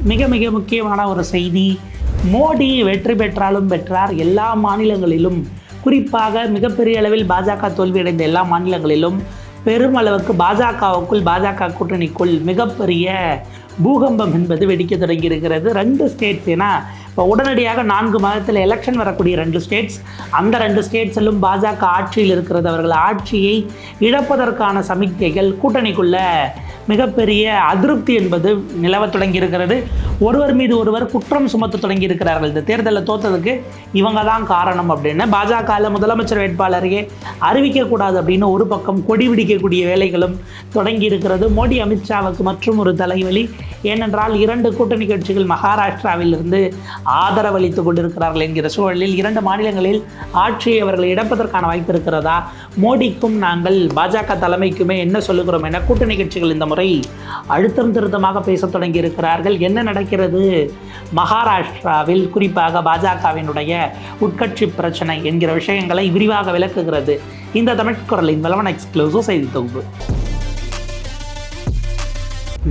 மிக மிக முக்கியமான ஒரு செய்தி. மோடி வெற்றி பெற்றாலும் பெற்றார், எல்லா மாநிலங்களிலும் குறிப்பாக மிகப்பெரிய அளவில் பாஜக தோல்வியடைந்த எல்லா மாநிலங்களிலும் பெருமளவுக்கு பாஜக கூட்டணிக்குள் மிகப்பெரிய பூகம்பம் என்பது வெடிக்க தொடங்கி இருக்கிறது. 2 ஸ்டேட்ஸ், ஏன்னா இப்போ உடனடியாக 4 மாதத்தில் எலெக்ஷன் வரக்கூடிய 2 ஸ்டேட்ஸ், அந்த 2 ஸ்டேட்ஸிலும் பாஜக ஆட்சியில் இருக்கிறது. அவர்கள் ஆட்சியை இழப்பதற்கான சமிக்கைகள், கூட்டணிக்குள்ள மிகப்பெரிய அதிருப்தி என்பது நிலவ தொடங்கி இருக்கிறது. ஒருவர் மீது ஒருவர் குற்றம் சுமத்த தொடங்கி இருக்கிறார்கள். இந்த தேர்தலில் தோற்றதுக்கு இவங்க தான் காரணம் அப்படின்னு பாஜகவில் முதலமைச்சர் வேட்பாளரையே அறிவிக்கக்கூடாது அப்படின்னு ஒரு பக்கம் கொடி பிடிக்கக்கூடிய வேலைகளும் தொடங்கி இருக்கிறது. மோடி அமித்ஷாவுக்கு மற்றும் ஒரு தலைவலி. ஏனென்றால் 2 கூட்டணி கட்சிகள் மகாராஷ்டிராவிலிருந்து ஆதரவளித்து கொண்டிருக்கிறார்கள் என்கிற சூழலில் 2 மாநிலங்களில் ஆட்சியை அவர்கள் இழப்பதற்கான வாய்ப்பு இருக்கிறதா? மோடிக்கும் நாங்கள் பாஜக தலைமைக்குமே என்ன சொல்லுகிறோம் என கூட்டணி கட்சிகள் இந்த முறை அழுத்தம் திருத்தமாக பேச தொடங்கி இருக்கிறார்கள். என்ன நடக்கிறது மகாராஷ்டிராவில், குறிப்பாக பாஜகவினுடைய உட்கட்சி பிரச்சனை என்கிற விஷயங்களை விரிவாக விளக்குகிறது இந்த தமிழ் குரலின் வளவன் எக்ஸ்க்ளூசிவ் செய்தி தொகுப்பு.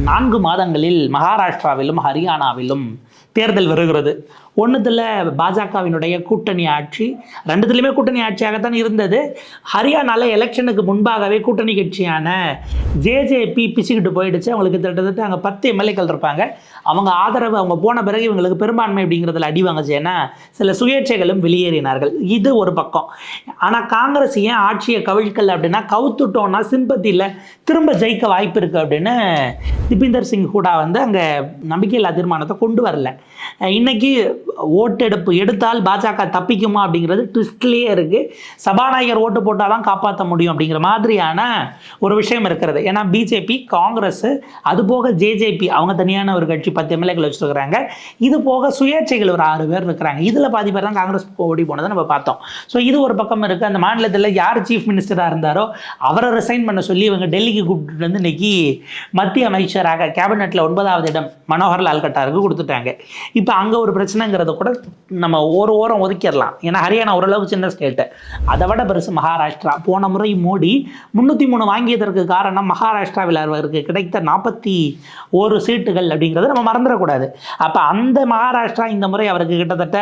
4 மாதங்களில் மகாராஷ்டிராவிலும் ஹரியானாவிலும் தேர்தல் வருகிறது. ஒன்றுத்தில் பாஜகவினுடைய கூட்டணி ஆட்சி, 2த்துலையுமே கூட்டணி ஆட்சியாகத்தான் இருந்தது. ஹரியானாவில் எலெக்ஷனுக்கு முன்பாகவே கூட்டணி கட்சியான ஜேஜேபி பிச்சுக்கிட்டு போயிடுச்சு. அவங்களுக்கு கிட்டத்தட்ட அங்கே 10 எம்எல்ஏக்கள் இருப்பாங்க. அவங்க ஆதரவு, அவங்க போன பிறகு இவங்களுக்கு பெரும்பான்மை அப்படிங்கிறதுல அடி வாங்குச்சு. ஏன்னா சில சுயேட்சைகளும் வெளியேறினார்கள். இது ஒரு பக்கம். ஆனால் காங்கிரஸ் ஏன் ஆட்சியை கவிழ்க்கல அப்படின்னா, கவுத்துட்டோன்னா சிம்பத்தியில் திரும்ப ஜெயிக்க வாய்ப்பு இருக்குது அப்படின்னு திபீந்தர் சிங் ஹூடா அங்கே நம்பிக்கையில்லா தீர்மானத்தை கொண்டு வரல. இன்னைக்கு ஓட்டெடுப்பு எடுத்தால் பாஜக தப்பிக்குமா அப்படிங்கிறது ட்விஸ்ட்லேயே இருக்குது. சபாநாயகர் ஓட்டு போட்டால் தான் காப்பாற்ற முடியும் அப்படிங்கிற மாதிரியான ஒரு விஷயம் இருக்கிறது. ஏன்னா பிஜேபி, காங்கிரஸ், அதுபோக ஜேஜேபி அவங்க தனியான ஒரு கட்சி 10 எம்எல்ஏக்கள் வச்சுருக்கிறாங்க. இது போக சுயேட்சைகள் ஒரு 6 பேர் இருக்கிறாங்க. இதில் பாதி பேர் தான் காங்கிரஸ் ஓடி போனதை நம்ம பார்த்தோம். ஸோ இது ஒரு பக்கம் இருக்குது. அந்த மாநிலத்தில் யார் சீஃப் மினிஸ்டராக இருந்தாரோ அவரை ரிசைன் பண்ண சொல்லி இவங்க டெல்லிக்கு கூப்பிட்டு வந்து இன்னைக்கு மத்திய அமைச்சராக கேபினெட்டில் 9வது இடம் மனோகர் லால் கட்டாருக்கு கொடுத்துட்டாங்க. இப்போ அங்கே ஒரு பிரச்சனைங்கிறத கூட நம்ம ஓரம் ஒதுக்கிடலாம். ஏன்னா ஹரியானா ஓரளவுக்கு சின்ன ஸ்டேட்டு, அதை விட பெருசு மகாராஷ்டிரா. போன முறை மோடி 303 வாங்கியதற்கு காரணம் மகாராஷ்டிராவில் அவருக்கு கிடைத்த 41 சீட்டுகள் அப்படிங்கிறத நம்ம மறந்துடக்கூடாது. அப்போ அந்த மகாராஷ்டிரா இந்த முறை அவருக்கு கிட்டத்தட்ட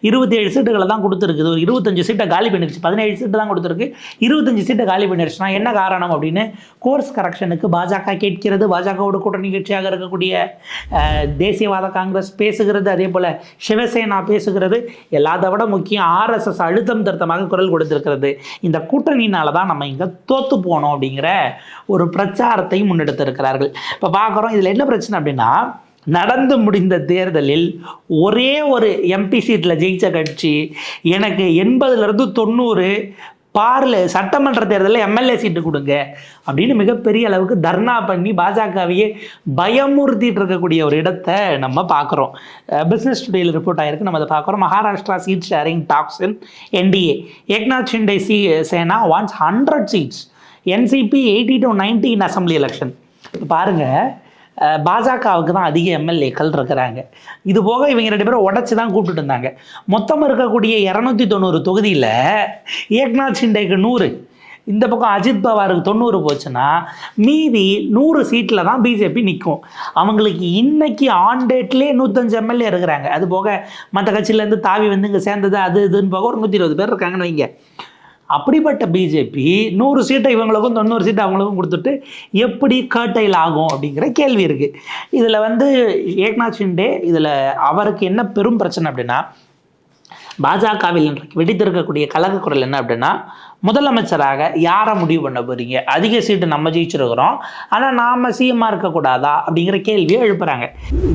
27 சீட்டுகளை தான் கொடுத்துருக்குது. ஒரு 25 சீட்டை காலி பண்ணிடுச்சு. 17 சீட்டு தான் கொடுத்துருக்கு, 25 சீட்டை காலி பண்ணிடுச்சுன்னா என்ன காரணம் அப்படின்னு கோர்ஸ் கரெக்ஷனுக்கு பாஜக கேட்கிறது. பாஜகவோட கூட்டணி கட்சியாக இருக்கக்கூடிய தேசியவாத காங்கிரஸ் பேசுகிறது, அதே போல் சிவசேனா பேசுகிறது. எல்லாத்தை விட முக்கியம் ஆர்எஸ்எஸ் அழுத்தம் திருத்தமாக குரல் கொடுத்திருக்கிறது. இந்த கூட்டணியினால தான் நம்ம இங்கே தோற்று போனோம் அப்படிங்கிற ஒரு பிரச்சாரத்தையும் முன்னெடுத்திருக்கிறார்கள். இப்போ பார்க்குறோம் இதில் என்ன பிரச்சனை அப்படின்னா, நடந்து முடிந்த தேர்தலில் ஒரே ஒரு எம்பி சீட்டில் ஜெயித்த கட்சி எனக்கு 80லேருந்து 90 சட்டமன்ற தேர்தலில் எம்எல்ஏ சீட்டு கொடுங்க அப்படின்னு மிகப்பெரிய அளவுக்கு தர்ணா பண்ணி பாஜகவையே பயமுறுத்திட்டு இருக்கக்கூடிய ஒரு இடத்தை நம்ம பார்க்குறோம். பிஸ்னஸ் டுடேயில் ரிப்போர்ட் ஆகிருக்கு, நம்ம அதை பார்க்குறோம். Maharashtra seat sharing talks in NDA. Eknath Shinde Sena wants 100 seats, NCP 80 to 90 in assembly election. பாருங்கள், பாஜகவுக்கு தான் அதிக எம்எல்ஏக்கள் இருக்கிறாங்க. இது போக இவங்க 2 பேரும் உடச்சி தான் கூப்பிட்டு இருந்தாங்க. மொத்தம் இருக்கக்கூடிய 290 தொகுதியில் ஏக்நாத் ஷிண்டேக்கு 100, இந்த பக்கம் அஜித் பவாருக்கு 90 போச்சுன்னா மீதி 100 சீட்டில் தான் பிஜேபி நிற்கும். அவங்களுக்கு இன்னைக்கு ஆன் டேட்லேயே 105 எம்எல்ஏ இருக்கிறாங்க. அது போக மற்ற கட்சியிலேருந்து தாவி இங்கே சேர்ந்தது அது இதுன்னு போக ஒரு 120 பேர் இருக்காங்கன்னு வைங்க. அப்படிப்பட்ட பிஜேபி 100 சீட்டை இவங்களுக்கும் 90 சீட்டை அவங்களுக்கும் கொடுத்துட்டு எப்படி கர்டைல் ஆகும் அப்படிங்கிற கேள்வி இருக்குது. இதில் ஏக்நாத் ஷிண்டே இதில் அவருக்கு என்ன பெரும் பிரச்சனை அப்படின்னா, பாஜகவில் இன்றைக்கு வெடித்திருக்கக்கூடிய கலக குரல் என்ன அப்படின்னா, முதலமைச்சராக யாரை முடிவு பண்ண போகிறீங்க? அதிக சீட்டு நம்ம ஜெயிச்சிருக்கிறோம், ஆனால் நாம் சிஎம்மாக இருக்கக்கூடாதா அப்படிங்கிற கேள்வியை எழுப்புறாங்க.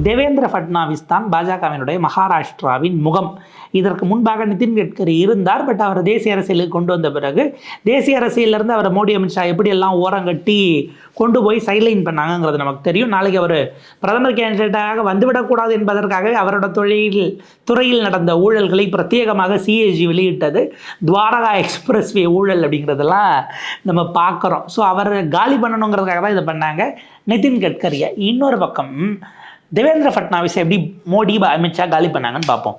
தேவேந்திர ஃபட்னாவிஸ் தான் பாஜகவினுடைய மகாராஷ்டிராவின் முகம். இதற்கு முன்பாக நிதின் கட்கரி இருந்தார். பட் அவர் தேசிய அரசியலுக்கு கொண்டு வந்த பிறகு தேசிய அரசியலிருந்து அவர் மோடி அமித்ஷா எப்படியெல்லாம் ஓரங்கட்டி கொண்டு போய் சைட்லைன் பண்ணாங்கிறது நமக்கு தெரியும். நாளைக்கு அவர் பிரதமர் கேண்டிடேட்டாக வந்துவிடக்கூடாது என்பதற்காகவே அவரோட துறையில் நடந்த ஊழல்களை பிரத்யேகமாக சிஏஜி வெளியிட்டது. துவாரகா எக்ஸ்பிரஸ்வே ஊழல் அப்படிங்கிறதெல்லாம் நம்ம பார்க்குறோம். ஸோ அவர் காலி பண்ணணுங்கிறதுக்காக தான் இதை பண்ணாங்க நிதின் கட்கரியை. இன்னொரு பக்கம் தேவேந்திர ஃபட்னாவிஸ் எப்படி மோடி அமித்ஷா காலி பண்ணாங்கன்னு பார்ப்போம்.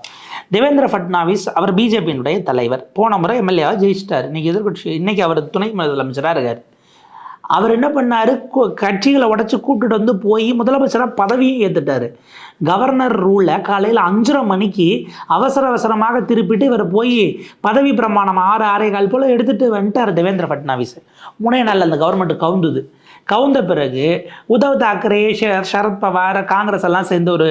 தேவேந்திர ஃபட்னாவிஸ் அவர் பிஜேபியினுடைய தலைவர். போன முறை எம்எல்ஏவாக ஜெயிச்சிட்டார். இன்றைக்கி எதிர்கட்சி, இன்றைக்கி அவர் துணை முதலமைச்சராக இருக்கார். அவர் என்ன பண்ணார், கட்சிகளை உடச்சி கூப்பிட்டுட்டு போய் முதலமைச்சராக பதவியும் ஏற்றுட்டார். கவர்னர் ரூலை காலையில் 5:30 மணிக்கு அவசரமாக திருப்பிட்டு இவர் போய் பதவி பிரமாணம் 6-6:15 போல் எடுத்துகிட்டு வந்துட்டார் தேவேந்திர ஃபட்னாவிஸ். 3 நாளில் அந்த கவர்மெண்ட் கவுந்த பிறகு உத்தவ் தாக்கரே, சரத் பவார், காங்கிரஸ் எல்லாம் சேர்ந்து ஒரு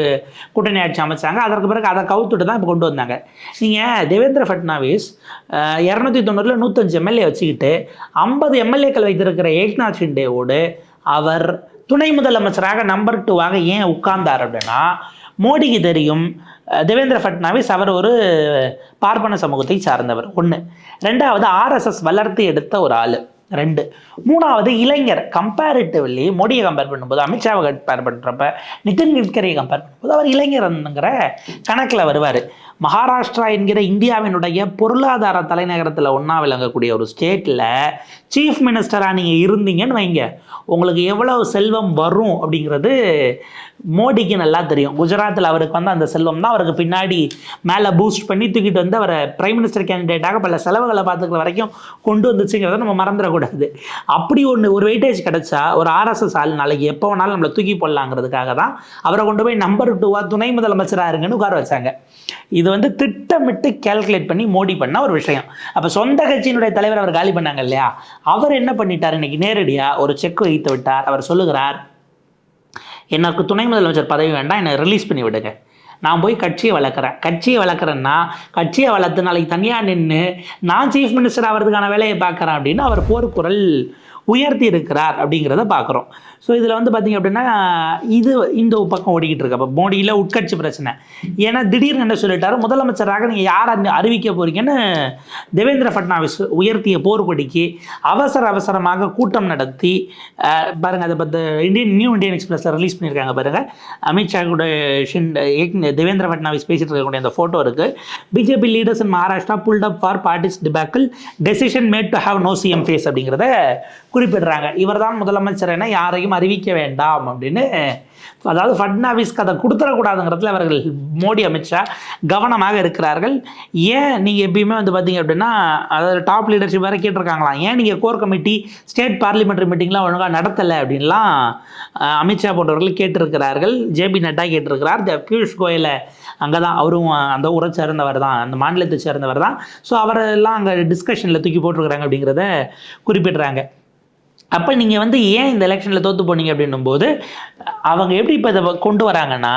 கூட்டணி ஆட்சி அமைச்சாங்க. அதற்கு பிறகு அதை கவுத்துட்டு தான் இப்போ கொண்டு வந்தாங்க. நீங்கள் தேவேந்திர ஃபட்னாவிஸ் 290 105 எம்எல்ஏ வச்சுக்கிட்டு 50 எம்எல்ஏக்கள் வைத்திருக்கிற ஏக்நாத் ஷிண்டேவோடு அவர் துணை முதலமைச்சராக நம்பர் 2ஆக ஏன் உட்கார்ந்தார் அப்படின்னா, மோடிக்கு தெரியும் தேவேந்திர ஃபட்னாவிஸ் அவர் ஒரு பார்ப்பன சமூகத்தை சார்ந்தவர் 1. 2வது RSS வளர்த்து எடுத்த ஒரு ஆள் 2. 3வது இளைஞர். கம்பேரிட்டிவ்லி மோடியை கம்பேர் பண்ணும்போது, அமித்ஷாவை கம்பேர் பண்ணுறப்ப, நிதின் கட்கரியை கம்பேர் பண்ணும்போது அவர் இளைஞர்ங்கிற கணக்கில் வருவார். மகாராஷ்டிரா என்கிற இந்தியாவினுடைய பொருளாதார தலைநகரத்தில் ஒன்றா விளங்கக்கூடிய ஒரு ஸ்டேட்டில் சீஃப் மினிஸ்டராக நீங்கள் இருந்தீங்கன்னு வைங்க, உங்களுக்கு எவ்வளவு செல்வம் வரும் அப்படிங்கிறது மோடிக்கு நல்லா தெரியும். குஜராத்தில் அவருக்கு வந்து அந்த செல்வம் தான் அவருக்கு பின்னாடி மேலே பூஸ்ட் பண்ணி தூக்கிட்டு வந்து அவரை பிரைம் மினிஸ்டர் கேண்டிடேட்டாக பல செலவுகளை பார்த்துக்கிற வரைக்கும் கொண்டு வந்துச்சுங்கிறத நம்ம மறந்துடக்கூடாது. அப்படி ஒரு வெயிட்டேஜ் கிடச்சா ஒரு RSS ஆள் நாளைக்கு எப்போ வேணாலும் நம்மளை தூக்கி போடலாங்கிறதுக்காக தான் அவரை கொண்டு போய் நம்பர் 2வா துணை முதலமைச்சராக இருங்கன்னு உட்கார வச்சாங்க. இது வந்து திட்டமிட்டு கேல்குலேட் பண்ணி மோடி பண்ண ஒரு விஷயம். அப்போ சொந்த கட்சியினுடைய தலைவர் அவர் காலி பண்ணாங்க இல்லையா, அவர் என்ன பண்ணிட்டார், இன்னைக்கு நேரடியாக ஒரு செக் வைத்து விட்டார். அவர் சொல்லுகிறார், எனக்கு துணை முதலமைச்சர் பதவி வேண்டாம், என்னை ரிலீஸ் பண்ணி விடுங்க, நான் போய் கட்சியை வளர்க்குறேன்னா கட்சியை வளர்த்து நாளைக்கு தனியாக நின்று நான் சீஃப் மினிஸ்டர் ஆகிறதுக்கான வேலையை பார்க்குறேன் அப்படின்னு அவர் போர்க்குரல் உயர்த்தி இருக்கிறார் அப்படிங்கிறத பார்க்குறோம். ஸோ இதில் வந்து பார்த்திங்க அப்படின்னா இந்த பக்கம் ஓடிக்கிட்டு இருக்கு. அப்போ மோடியில் உட்கட்சி பிரச்சனை. ஏன்னா திடீர்னு என்ன சொல்லிட்டாரு, முதலமைச்சராக நீங்கள் யாரை அறிவிக்க போகிறீங்கன்னு தேவேந்திர ஃபட்னாவிஸ் உயர்த்திய போர்க்கொடிக்கு அவசரமாக கூட்டம் நடத்தி பாருங்கள். அதை பற்றி நியூ இண்டியன் எக்ஸ்பிரஸில் ரிலீஸ் பண்ணியிருக்காங்க பாருங்கள். அமித்ஷா கூட தேவேந்திர ஃபட்னாவிஸ் பேசிட்டு இருக்கக்கூடிய அந்த ஃபோட்டோ இருக்குது. BJP leaders in Maharashtra pulled up for party's debacle, decision made to have no CM face அப்படிங்கிறத குறிப்பிடுறாங்க. இவர் தான் முதலமைச்சர் என யாரையும் அறிவிக்க வேண்டாம் அப்படின்னு, அதாவது ஃபட்னாவிஸ்க்கு அதை கொடுத்துடக்கூடாதுங்கிறதுல அவர்கள் மோடி அமித்ஷா கவனமாக இருக்கிறார்கள். ஏன் நீங்கள் எப்பயுமே வந்து பார்த்தீங்க அப்படின்னா, அதாவது டாப் லீடர்ஷிப் வேறு கேட்டிருக்காங்களாம், ஏன் நீங்கள் கோர் கமிட்டி ஸ்டேட் பார்லிமெண்ட்ரி மீட்டிங்லாம் ஒழுங்காக நடத்தலை அப்படின்லாம் அமித்ஷா போன்றவர்கள் கேட்டிருக்கிறார்கள். ஜேபி நட்டா கேட்டிருக்கிறார். பியூஷ் கோயலை அங்கே தான், அவரும் அந்த ஊரை சேர்ந்தவர் தான், அந்த மாநிலத்தை சேர்ந்தவர் தான். ஸோ அவரெல்லாம் அங்கே டிஸ்கஷனில் தூக்கி போட்டிருக்கிறாங்க அப்படிங்கிறத குறிப்பிடுறாங்க. அப்போ நீங்கள் வந்து ஏன் இந்த எலெக்ஷனில் தோற்று போனீங்க அப்படின்னும் போது அவங்க எப்படி இப்போ இதை கொண்டு வராங்கன்னா,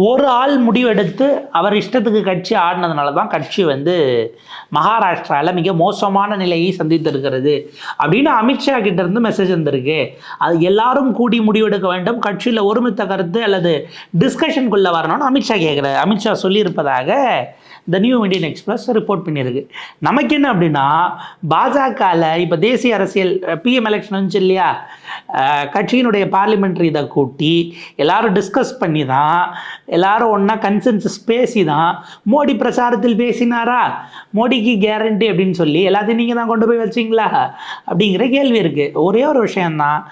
ஒரு ஆள் முடிவெடுத்து அவர் இஷ்டத்துக்கு கட்சி ஆடினதுனால தான் கட்சி வந்து மகாராஷ்டிராவில் மிக மோசமான நிலையை சந்தித்திருக்கிறது அப்படின்னு அமித்ஷா கிட்டேருந்து மெசேஜ் வந்திருக்கு. அது எல்லாரும் கூடி முடிவெடுக்க வேண்டும், கட்சியில் ஒருமித்த கருத்து அல்லது டிஸ்கஷனுக்குள்ளே வரணும்னு அமித்ஷா சொல்லியிருப்பதாக த நியூ இண்டியன் எக்ஸ்பிரஸ் ரிப்போர்ட் பண்ணியிருக்கு. நமக்கு என்ன அப்படின்னா, பாஜகவில் இப்போ தேசிய அரசியல் PM எலெக்ஷன் வந்துச்சு இல்லையா, கட்சியினுடைய பார்லிமெண்ட்ரி இதை கூட்டி எல்லாரும் டிஸ்கஸ் பண்ணி தான், எல்லாரும் ஒன்றா கன்சென்சஸ் பேசி தான் மோடி பிரச்சாரத்தில் பேசினாரா, மோடிக்கு கேரண்டி அப்படின்னு சொல்லி எல்லாத்தையும் நீங்கள் தான் கொண்டு போய் வச்சிங்களா அப்படிங்கிற கேள்வி இருக்குது. ஒரே ஒரு விஷயந்தான்,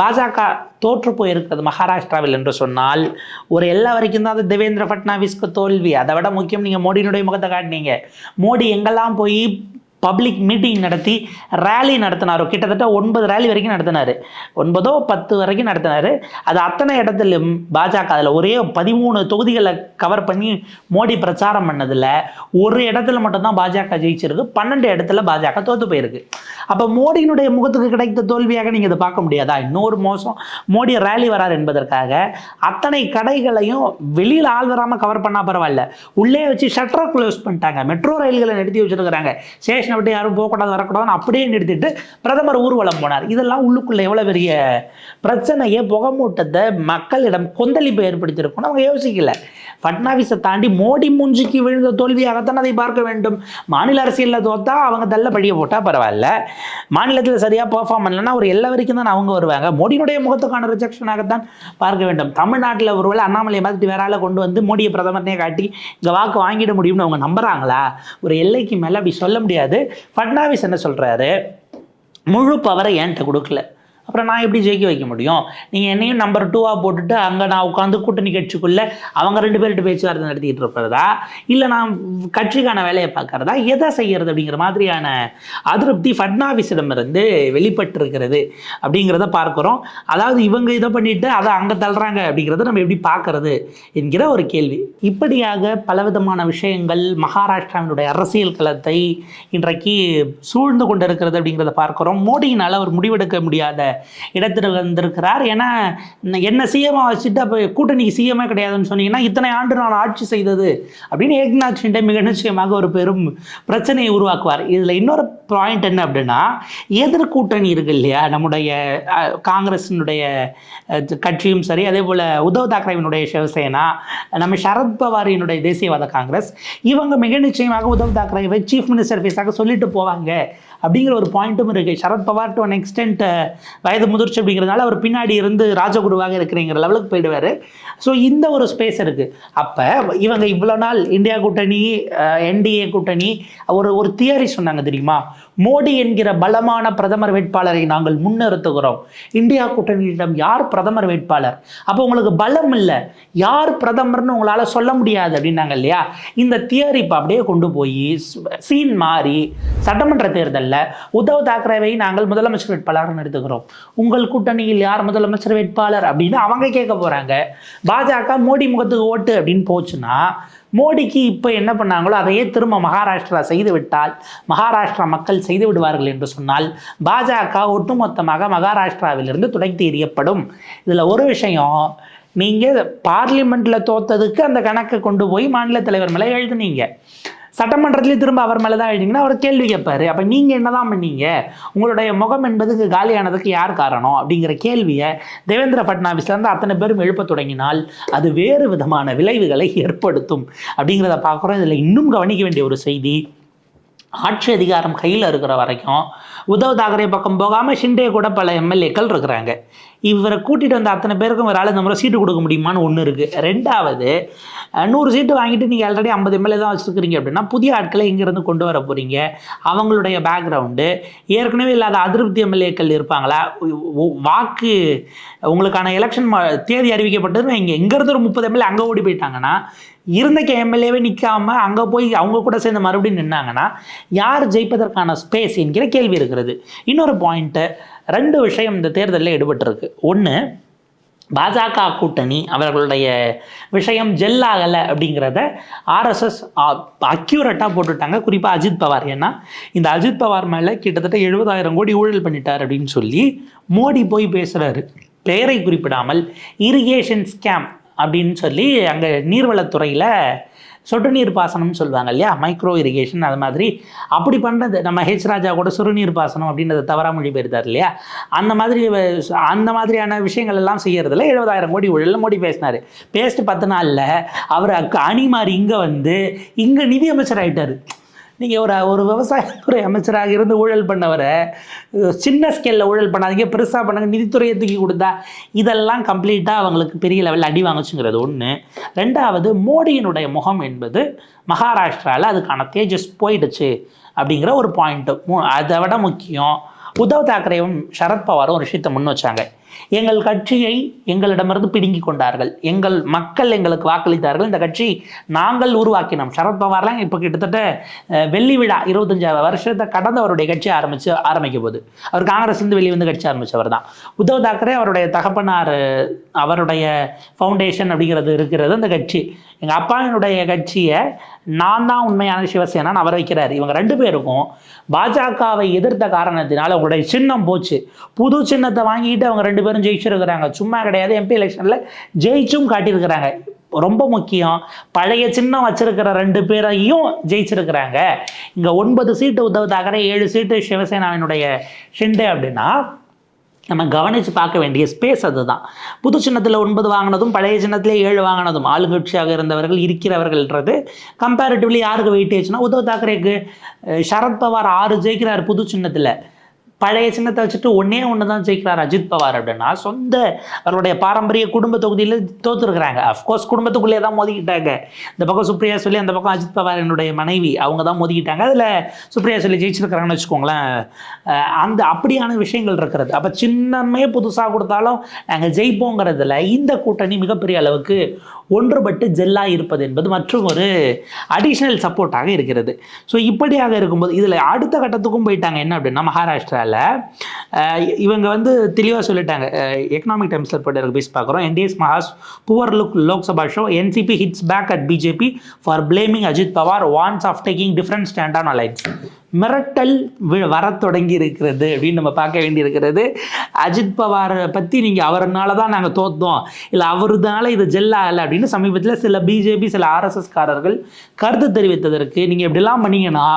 பாஜக தோற்று போயிருக்கிறது மகாராஷ்டிராவில் என்று சொன்னால் ஒரு எல்லா வரைக்கும் தான் அது தேவேந்திர ஃபட்னாவிஸ்க்கு தோல்வி. அதை விட முக்கியம், நீங்கள் மோடியினுடைய முகத்தை காட்டினீங்க. மோடி எங்கெல்லாம் போய் பப்ளிக் மீட்டிங் நடத்தி ரேலி நடத்தினாரோ, கிட்டத்தட்ட 9 ரேலி வரைக்கும் நடத்தினார், 9-10 வரைக்கும் நடத்தினார். அது அத்தனை இடத்துலையும் பாஜக அதில் ஒரே 13 தொகுதிகளை கவர் பண்ணி மோடி பிரச்சாரம் பண்ணதில் ஒரு இடத்துல மட்டும்தான் பாஜக ஜெயிச்சிருக்கு, 12 இடத்துல பாஜக தோற்று போயிருக்கு. அப்போ மோடியினுடைய முகத்துக்கு கிடைத்த தோல்வியாக நீங்கள் இதை பார்க்க முடியாதா? இன்னொரு மோசம், மோடி ரேலி வரார் என்பதற்காக அத்தனை கடைகளையும் வெளியில் ஆள் வராமல் கவர் பண்ணால் பரவாயில்ல, உள்ளே வச்சு ஷட்டரை க்ளோஸ் பண்ணிட்டாங்க, மெட்ரோ ரயில்களை நிறுத்தி வச்சுருக்கிறாங்க, ஸ்டேஷனை விட்டு யாரும் போகக்கூடாது வரக்கூடாதுன்னு அப்படியே நிறுத்திட்டு பிரதமர் ஊர்வலம் போனார். இதெல்லாம் உள்ளுக்குள்ளே எவ்வளோ பெரிய பிரச்சனையை, புகமூட்டத்தை, மக்களிடம் கொந்தளிப்பை ஏற்படுத்தியிருக்கணும் அவங்க யோசிக்கல. ஃபட்னாவிஸை தாண்டி மோடி மூஞ்சிக்கு விழுந்த தோல்வியாகத்தான் அதை பார்க்க வேண்டும். மாநில அரசியலில் தோத்தா அவங்க தள்ள பழிய போட்டால் பரவாயில்ல, மாநிலத்தில் சரியாக பெர்ஃபார்ம் பண்ணலன்னா ஒரு எல்லா வரைக்கும் தான் அவங்க வருவாங்க. மோடியினுடைய முகத்துக்கான ரிஜெக்ஷனாகத்தான் பார்க்க வேண்டும். தமிழ்நாட்டில் ஒருவேளை அண்ணாமலையை பார்த்துட்டு வேற ஆளை கொண்டு வந்து மோடியை பிரதமர்னே காட்டி இங்கே வாக்கு வாங்கிட முடியும்னு அவங்க நம்புறாங்களா? ஒரு எல்லைக்கு மேலே அப்படி சொல்ல முடியாது. ஃபட்னாவிஸ் என்ன சொல்கிறாரு, முழு பவரை என்கிட்ட கொடுக்கல, அப்புறம் நான் எப்படி ஜெயிக்க வைக்க முடியும்? நீங்கள் என்னையும் நம்பர் 2ஆக போட்டுட்டு அங்கே நான் உட்காந்து கூட்டணி கட்சிக்குள்ளே அவங்க 2 பேர்கிட்ட பேச்சுவார்த்தை நடத்திட்டு இருக்கிறதா, இல்லை நான் கட்சிக்கான வேலையை பார்க்கறதா, எதை செய்கிறது அப்படிங்கிற மாதிரியான அதிருப்தி ஃபட்னாவிஸிடமிருந்து வெளிப்பட்டிருக்கிறது அப்படிங்கிறத பார்க்குறோம். அதாவது இவங்க இதை பண்ணிட்டு அதை அங்கே தள்ளுறாங்க அப்படிங்கிறத நம்ம எப்படி பார்க்கறது என்கிற ஒரு கேள்வி. இப்படியாக பலவிதமான விஷயங்கள் மகாராஷ்டிராவினுடைய அரசியல் களத்தை இன்றைக்கு சூழ்ந்து கொண்டு இருக்கிறது அப்படிங்கிறத பார்க்குறோம். மோடியினால் அவர் முடிவெடுக்க முடியாத இடத்துல வந்திருக்கிறார். ஏன்னா என்ன சிஎம்மாக வச்சுட்டு அப்போ கூட்டணிக்கு சிஎம்மே கிடையாதுன்னு சொன்னீங்கன்னா இத்தனை ஆண்டு நான் ஆட்சி செய்தது அப்படின்னு ஏக்நாத் ஷிண்டே மிக நிச்சயமாக ஒரு பெரும் பிரச்சனையை உருவாக்குவார். இதில் இன்னொரு பாயிண்ட் என்ன அப்படின்னா, எதிர்கூட்டணி இருக்கு இல்லையா, நம்முடைய காங்கிரஸினுடைய கட்சியும் சரி, அதே போல் உத்தவ் தாக்கரேவினுடைய சிவசேனா, நம்ம சரத்பவாரினுடைய தேசியவாத காங்கிரஸ், இவங்க மிக நிச்சயமாக உத்தவ் தாக்கரேவை சீஃப் மினிஸ்டர் ஃபேஸாக சொல்லிட்டு போவாங்க அப்படிங்கிற ஒரு பாயிண்ட்டும் இருக்குது. சரத்பவார் டு ஒன் எக்ஸ்டென்ட் வயது முதிர்ச்சி அப்படிங்கிறதுனால அவர் பின்னாடி இருந்து ராஜகுருவாக இருக்கிறங்கிற லெவலுக்கு போயிடுவார். ஸோ இந்த ஒரு ஸ்பேஸ் இருக்குது. அப்போ இவங்க இவ்வளோ நாள் இந்தியா கூட்டணி, என்டிஏ கூட்டணி ஒரு தியரி சொன்னாங்க தெரியுமா, மோடி என்கிற பலமான பிரதமர் வேட்பாளரை நாங்கள் முன்னிறுத்துகிறோம், இந்தியா கூட்டணியிடம் யார் பிரதமர் வேட்பாளர், அப்போ உங்களுக்கு பலம் இல்லை, யார் பிரதமர்னு உங்களால் சொல்ல முடியாது அப்படின்னாங்க இல்லையா. இந்த தியரி இப்போ அப்படியே கொண்டு போய் சீன் மாறி சட்டமன்ற தேர்தலில் உத்தவ் தாக்கரேவை நாங்கள் முதலமைச்சர் வேட்பாளர் எடுத்துக்கிறோம், உங்கள் கூட்டணியில் யார் முதலமைச்சர் வேட்பாளர் அப்படின்னு அவங்க கேட்க போகிறாங்க. பாஜக மோடி முகத்துக்கு ஓட்டு அப்படின்னு போச்சுன்னா மோடிக்கு இப்போ என்ன பண்ணாங்களோ அதையே திரும்ப மகாராஷ்டிரா செய்து விட்டால், மகாராஷ்டிரா மக்கள் செய்து விடுவார்கள் என்று சொன்னால் பாஜக ஒட்டுமொத்தமாக மகாராஷ்டிராவிலிருந்து துடைத்து எறியப்படும். இதில் ஒரு விஷயம், நீங்கள் பார்லிமெண்ட்டில் தோத்ததுக்கு அந்த கணக்கை கொண்டு போய் மாநில தலைவர் மேலே எழுதுனீங்க, சட்டமன்றத்திலேயே திரும்ப அவர் மேலே தான் எழுதிங்கன்னா அவர் கேள்வி கேட்பார். அப்போ நீங்கள் என்ன தான் பண்ணீங்க, உங்களுடைய முகம் என்பதுக்கு காலியானதுக்கு யார் காரணம் அப்படிங்கிற கேள்வியை தேவேந்திர ஃபட்னாவிஸ்லேருந்து அத்தனை பேரும் எழுப்ப தொடங்கினால் அது வேறு விதமான விளைவுகளை ஏற்படுத்தும் அப்படிங்கிறத பார்க்குறோம். இதில் இன்னும் கவனிக்க வேண்டிய ஒரு செய்தி, ஆட்சி அதிகாரம் கையில் இருக்கிற வரைக்கும் உத்தவ் தாக்கரே பக்கம் போகாமல் ஷிண்டே கூட பல எம்எல்ஏக்கள் இருக்கிறாங்க. இவரை கூட்டிகிட்டு வந்த அத்தனை பேருக்கும் ஒரு இந்த முறை சீட்டு கொடுக்க முடியுமான்னு ஒன்று இருக்குது. ரெண்டாவது, 100 சீட்டு வாங்கிட்டு நீங்கள் ஆல்ரெடி 50 எம்எல்ஏ தான் வச்சுருக்கிறீங்க அப்படின்னா புதிய ஆட்களை இங்கேருந்து கொண்டு வர போகிறீங்க, அவங்களுடைய பேக்ரவுண்டு, ஏற்கனவே இல்லாத அதிருப்தி எம்எல்ஏக்கள் இருப்பாங்களா, வாக்கு உங்களுக்கான எலெக்ஷன் தேதி அறிவிக்கப்பட்டது இங்கே இங்கேருந்து ஒரு 30 எம்எல்ஏ அங்கே ஓடி போயிட்டாங்கன்னா, இருந்த எம்எல்ஏவே நிற்காம அங்கே போய் அவங்க கூட சேர்ந்து மறுபடியும் நின்னாங்கன்னா யார் ஜெயிப்பதற்கான ஸ்பேஸ் என்கிற கேள்வி இருக்கிறது. இன்னொரு பாயிண்ட்டு, 2 விஷயம் இந்த தேர்தலில் ஈடுபட்டிருக்கு. ஒன்று, பாஜக கூட்டணி அவர்களுடைய விஷயம் ஜெல்லாகலை அப்படிங்கிறத ஆர்எஸ்எஸ் அக்யூரேட்டாக போட்டுட்டாங்க, குறிப்பாக அஜித் பவார். ஏன்னா இந்த அஜித் பவார் மேலே கிட்டத்தட்ட 70,000 கோடி ஊழல் பண்ணிட்டார் அப்படின்னு சொல்லி மோடி போய் பேசுகிறாரு, பெயரை குறிப்பிடாமல் இரிகேஷன் ஸ்கேம் அப்படின்னு சொல்லி அங்கே நீர்வளத்துறையில் சொட்டு நீர் பாசனம்னு சொல்லுவாங்க இல்லையா, மைக்ரோ இரிகேஷன், அது மாதிரி அப்படி பண்ணுறது. நம்ம ஹெச் ராஜா கூட சுடுநீர் பாசனம் அப்படின்றத தவறாக மொழிபெயர்த்தார் இல்லையா, அந்த மாதிரியான விஷயங்கள் எல்லாம் செய்யறதுல 70,000 கோடி ஊழல் மோடி பேசினார். பேசிட்டு 10 நாளில் அவர் அணி மாறி இங்கே வந்து இங்கே நிதி அமைச்சர் ஆகிட்டார். நீங்கள் ஒரு விவசாயத்துறை அமைச்சராக இருந்து ஊழல் பண்ணவரை சின்ன ஸ்கேலில் ஊழல் பண்ணாதீங்க, பெருசாக பண்ணுங்க, நிதித்துறையை தூக்கி கொடுத்தா இதெல்லாம் கம்ப்ளீட்டாக அவங்களுக்கு பெரிய லெவலில் அடி வாங்குச்சுங்கிறது ஒன்று. ரெண்டாவது, மோடியினுடைய முகம் என்பது மகாராஷ்டிராவில் அதுக்கான தேஜஸ் போயிடுச்சு அப்படிங்கிற ஒரு பாயிண்ட்டு. அதை விட முக்கியம், உத்தவ் தாக்கரேவும் சரத்பவாரும் ஒரு விஷயத்தை முன் வச்சாங்க, எங்கள் கட்சியை எங்களிடமிருந்து பிடுங்கி கொண்டார்கள், எங்கள் மக்கள் எங்களுக்கு வாக்களித்தார்கள், இந்த கட்சி நாங்கள் உருவாக்கினோம். சரத்பவார்லாம் இப்போ கிட்டத்தட்ட வெள்ளி விழா 25 வருஷத்தை கடந்தவருடைய கட்சி ஆரம்பிக்க போகுது. அவர் காங்கிரஸ்லேருந்து வெளியே வந்து கட்சி ஆரம்பித்தவர் தான். உத்தவ் தாக்கரே அவருடைய தகப்பனார், அவருடைய ஃபவுண்டேஷன் அப்படிங்கிறது இருக்கிறது அந்த கட்சி. எங்கள் அப்பாவினுடைய கட்சியை நான் தான் உண்மையான சிவசேனான்னு அவர் வைக்கிறார். இவங்க 2 பேருக்கும் பாஜகவை எதிர்த்த காரணத்தினால அவங்களுடைய சின்னம் போச்சு. புது சின்னத்தை வாங்கிட்டு அவங்க 2 பேரும் ஜெயிச்சிருக்கிறாங்க. சும்மா கிடையாது, எம்பி எலெக்ஷனில் ஜெயிச்சும் காட்டியிருக்கிறாங்க. ரொம்ப முக்கியம், பழைய சின்னம் வச்சிருக்கிற 2 பேரையும் ஜெயிச்சிருக்கிறாங்க. இங்கே 9 சீட்டு உத்தவ் தாக்கரே, 7 சீட்டு சிவசேனாவினுடைய ஷிண்டே அப்படின்னா நம்ம கவனித்து பார்க்க வேண்டிய ஸ்பேஸ் அதுதான். புது சின்னத்தில் 9 வாங்கினதும் பழைய சின்னத்திலே 7 வாங்கினதும் ஆளுங்கட்சியாக இருந்தவர்கள் இருக்கிறவர்கள்ன்றது கம்பேரிட்டிவ்லி யாருக்கு வெயிட்டேஜ்னா உத்தவ் தாக்கரேக்கு. சரத்பவார் 6 ஜெயிக்கிறார் புது சின்னத்தில், பழைய சின்னத்தை வச்சுட்டு ஒன்று தான் ஜெயிக்கிறார் அஜித் பவார் அப்படின்னா சொந்த அவருடைய பாரம்பரிய குடும்ப தொகுதியில் தோத்துருக்குறாங்க. அஃப்கோர்ஸ் குடும்பத்துக்குள்ளே தான் மோதிக்கிட்டாங்க. இந்த பக்கம் சுப்ரியா சொல்லி, அந்த பக்கம் அஜித் பவார் என்னுடைய மனைவி, அவங்க தான் மோதிக்கிட்டாங்க. அதில் சுப்ரியா சொல்லி ஜெயிச்சிருக்கிறாங்கன்னு வச்சுக்கோங்களேன். அந்த அப்படியான விஷயங்கள் இருக்கிறது. அப்போ சின்னமே புதுசாக கொடுத்தாலும் நாங்கள் ஜெயிப்போங்கிறதுல இந்த கூட்டணி மிகப்பெரிய அளவுக்கு ஒன்றுபட்டு ஜெல்லாக இருப்பது என்பது மற்றும் ஒரு அடிஷ்னல் சப்போர்ட்டாக இருக்கிறது. ஸோ இப்படியாக இருக்கும்போது இதில் அடுத்த கட்டத்துக்கும் போயிட்டாங்க. என்ன அப்படின்னா, மகாராஷ்டிராவில் இவங்க தெளிவாக சொல்லிட்டாங்க. எக்கனாமிக் டைம்ஸில் போய்ட்டு பேசி பார்க்குறோம். NDA's Maha's poor look Lok Sabha show, NCP hits back at BJP for blaming Ajit Pawar, vows of taking different stand on alliance. மிரட்டல் வர தொடங்கி இருக்கிறது அப்படின்னு நம்ம பார்க்க வேண்டியிருக்கிறது. அஜித் பவாரை பற்றி நீங்கள் அவர்னால தான் நாங்கள் தோற்றோம், இல்லை அவருனால இது ஜெல்லாகலை அப்படின்னு சமீபத்தில் சில பிஜேபி சில ஆர்எஸ்எஸ்காரர்கள் கருத்து தெரிவித்ததற்கு, நீங்கள் எப்படிலாம் பண்ணீங்கன்னா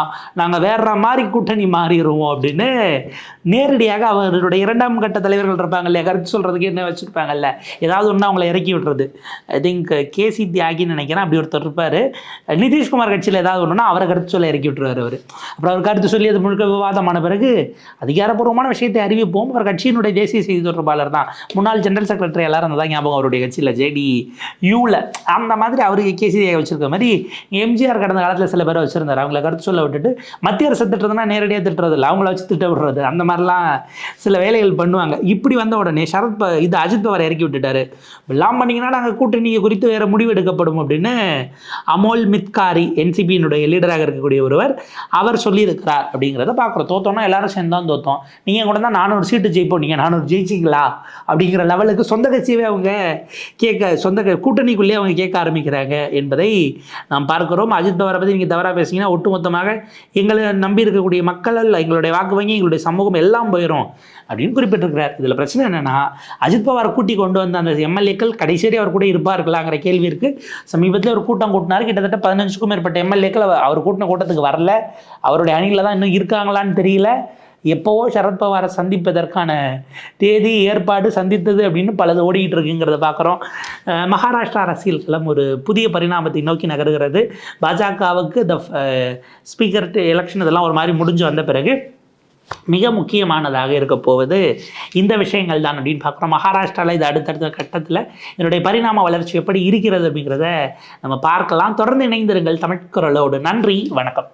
நாங்கள் வேற மாதிரி கூட்டணி மாறிடுவோம் அப்படின்னு நேரடியாக அவருடைய இரண்டாம் கட்ட தலைவர்கள் இருப்பாங்க இல்லையா, கருத்து சொல்கிறதுக்கு என்ன வச்சுருப்பாங்கல்ல, ஏதாவது ஒன்று அவங்கள இறக்கி விட்டுறது. ஐ திங்க் கேசி தியாகின்னு நினைக்கிறேன், அப்படி ஒருத்தர் இருப்பார். நிதிஷ்குமார் கட்சியில் ஏதாவது ஒன்றுனா அவரை கருத்து சொல்ல இறக்கி விட்டுருவார் அவர். அப்புறம் அவர் கருத்து சொல்லி அது முழுக்க விவாதமான பிறகு அதிகாரப்பூர்வமான விஷயத்தை அறிவிப்போம். அவர் கட்சியினுடைய தேசிய செய்தி தொடர்பாளர் தான், முன்னாள் ஜெனரல் செக்ரட்டரி எல்லாரும் தான் ஞாபகம் அவருடைய கட்சியில் JDU-ல அந்த மாதிரி அவருக்கு கேசியாக வச்சிருக்க மாதிரி எம்ஜிஆர் கடந்த காலத்தில் சில பேரை வச்சிருந்தார். அவங்கள கருத்து சொல்ல விட்டுட்டு மத்திய அரசு திட்டுறதுனா நேரடியாக திட்டுறது இல்லை, அவங்கள வச்சு திட்ட விடுறது, அந்த மாதிரிலாம் சில வேலைகள் பண்ணுவாங்க. இப்படி வந்த உடனே இது அஜித் பவார் இறக்கி விட்டுட்டாரு. எல்லாம் பண்ணிங்கன்னா நாங்கள் கூட்டணி குறித்து வேறு முடிவு எடுக்கப்படும் அப்படின்னு அமோல் மித்காரி NCP-னுடைய லீடராக இருக்கக்கூடிய ஒருவர் அவர் சொல்லியிருக்கிறார் அப்படிங்கிறத பார்க்குறோம். தோத்தோம்னா எல்லாரும் சேர்ந்து தான் தோத்தோம், நீங்கள் கூட தான் 400 சீட்டு ஜெயிப்போம், நீங்கள் 400 ஜெயிச்சிங்களா அப்படிங்கிற லெவலுக்கு சொந்த கட்சியவே அவங்க சொந்த கூட்டணிக்குள்ளேயே அவங்க கேட்க ஆரம்பிக்கிறாங்க என்பதை நாம் பார்க்கிறோம். அஜித் பவாரை பற்றி நீங்கள் தவறாக பேசிங்கன்னா ஒட்டுமொத்தமாக எங்களை நம்பி இருக்கக்கூடிய மக்கள், எங்களுடைய வாக்கு வங்கி, எங்களுடைய சமூகம் எல்லாம் போயிடும் அப்படின்னு குறிப்பிட்டிருக்கிறார். இதில் பிரச்சனை என்னென்னா, அஜித் பவாரை கூட்டி கொண்டு வந்த அந்த MLA-க்கள் கடைசியே அவர் கூட இருப்பார்களாங்கிற கேள்வி இருக்குது. சமீபத்தில் ஒரு கூட்டம் கூட்டினார், கிட்டத்தட்ட 15க்கும் மேற்பட்ட MLA-க்கள் அவர் கூட்டின கூட்டத்துக்கு வரல, அவருடைய அணியில் தான் இன்னும் இருக்காங்களான்னு தெரியல. எப்போவோ சரத்பவாரை சந்திப்பதற்கான தேதி ஏற்பாடு சந்தித்தது அப்படின்னு பலது ஓடிக்கிட்டு இருக்குங்கிறத பார்க்குறோம். மகாராஷ்டிரா அரசியல் களம் ஒரு புதிய பரிணாமத்தை நோக்கி நகருகிறது. பாஜகவுக்கு இந்த ஸ்பீக்கர் எலெக்ஷன் இதெல்லாம் ஒரு மாதிரி முடிஞ்சு வந்த பிறகு மிக முக்கியமானதாக இருக்க போவது இந்த விஷயங்கள் தான் அப்படின்னு பார்க்குறோம். மகாராஷ்டிராவில் இது அடுத்தடுத்த கட்டத்தில் இதனுடைய பரிணாம வளர்ச்சி எப்படி இருக்கிறது அப்படிங்கிறத நம்ம பார்க்கலாம். தொடர்ந்து இணைந்திருங்கள் தமிழ் குரலோடு. நன்றி, வணக்கம்.